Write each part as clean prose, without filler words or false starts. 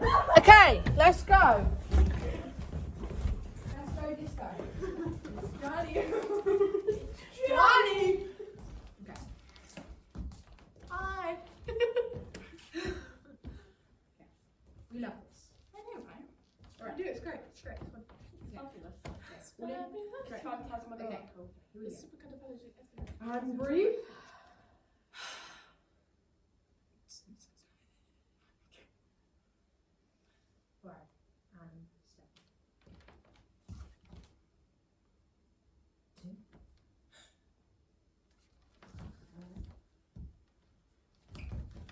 Okay, let's go. Let's go disco. Johnny. Johnny. Okay. Hi. We love this. I know, right? Alright. We do. It's great. It's great. It's fun. It's fabulous. Yes. It's phantasmagorical. Okay, cool. Here we It's go. supercalifragilistic. And breathe. Right. And step. 2.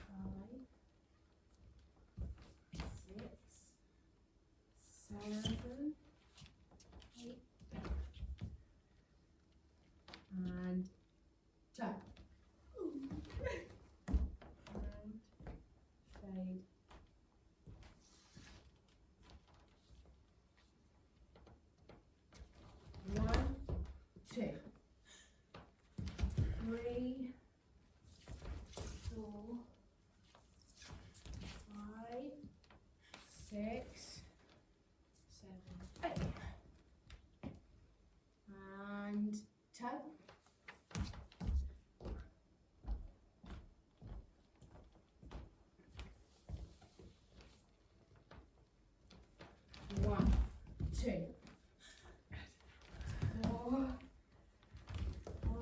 5, 6, 7, 8, and turn. And fade. One, 2, 3, 4, 5, 6, 7, 8. And turn. One, 2, 4, 5,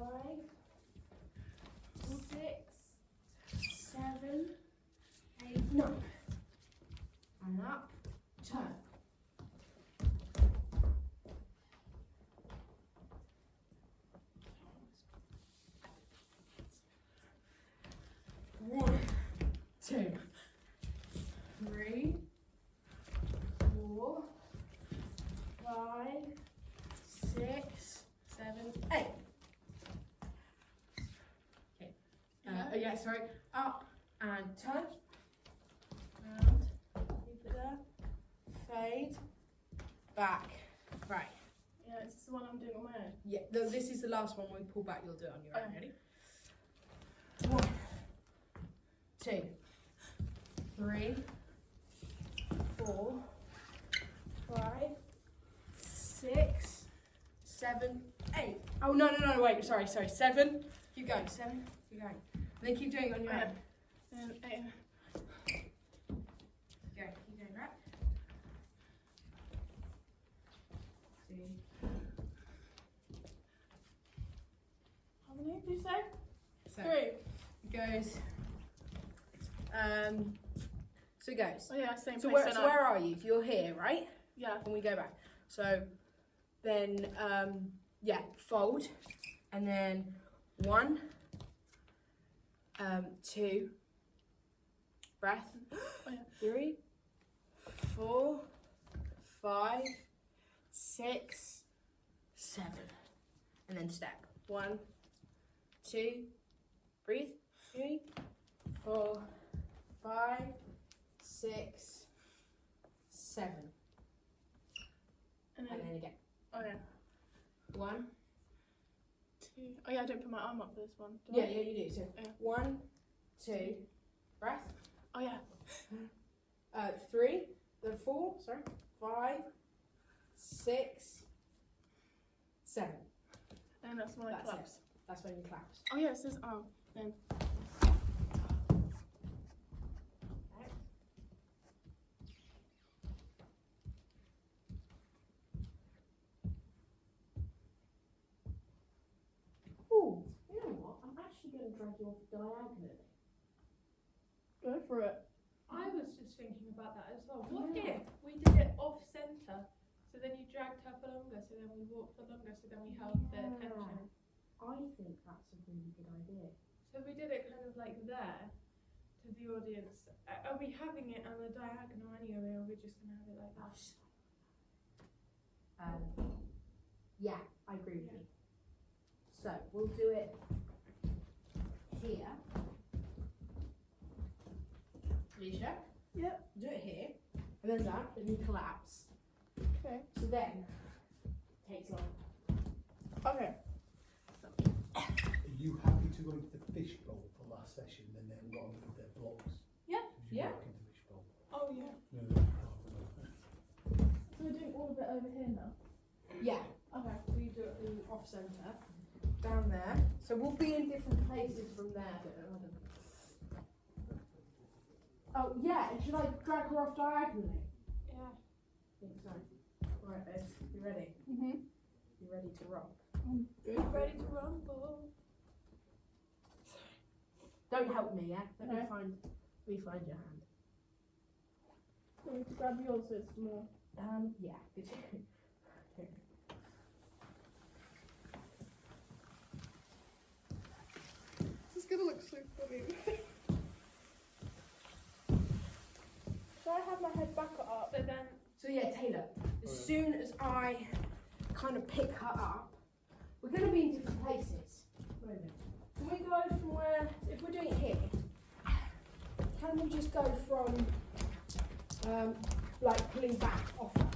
6, 7, 8, 9. And up, turn. One, 2, 3, 4, 5, 6, 7, 8. Okay. Yeah, sorry. Up and turn. And keep it there. Fade. Back. Right. Yeah, is this the one I'm doing on my own? Yeah, this is the last one. When we pull back, you'll do it on your own. Okay. Ready? 1, 2, 3, 4, 5, 6, 7, 8. Oh, no, wait, sorry. 7. Keep going, 7. Keep going. And then keep doing it on your own. And 8. Keep going, right? 2. How many did you say? So 3. it goes. So it goes. Oh yeah, same So place. where are you? If you're here, right? Yeah. When we go back. So then, yeah, fold. And then 1, 2, breath. Oh, yeah. 3, 4, 5, 6, 7. And then step. 1, 2, breathe. 3, 4, 5, 6, 7. And And then again. oh yeah. 1. 2. Oh yeah, I don't put my arm up for this one. Do Yeah, I? you do. So Yeah. 1, 2, breath. Oh yeah. 3, then 4, sorry. 5, 6, 7. And that's when I That's collapse. it. That's when you collapse. Oh yeah, it says arm. Then. Ooh, you know what? I'm actually going to drag you off diagonally. Go for it. I was just thinking about that as well. What Yeah. if we did it off centre? So then you dragged her for longer, so then we walked for longer, so then we held the Yeah. tension. I think that's a really good idea. So if we did it kind of like there to the audience, are we having it on a diagonal anyway, or are we just going to have it like that? Yeah, I agree with you. So we'll do it here. Alicia? Yep. Do it here. And then that, then you collapse. Okay. So then, takes long. Okay. Are you happy to go into the fishbowl for last session, then they'll go on with their blocks? Yeah. Did you Yeah. work into fishbowl? Oh yeah. No, over here now? Yeah. Okay. So you do it in off centre, down there. So we'll be in different places from there. I don't know. Oh yeah, and should I drag her off diagonally? Yeah. I think so. Right, babes, you ready? Mhm. You ready to rock? Good. Ready to rumble. Don't help me, yeah? Let Okay. me find your hand. I need to grab yours so it's more. Yeah, good. This is gonna look so funny. Should I have my head back or up? So then, So yeah, Taylor, as soon as I kind of pick her up, we're going to be in different places. Can we go from where, if we're doing it here, can we just go from, like pulling back off her?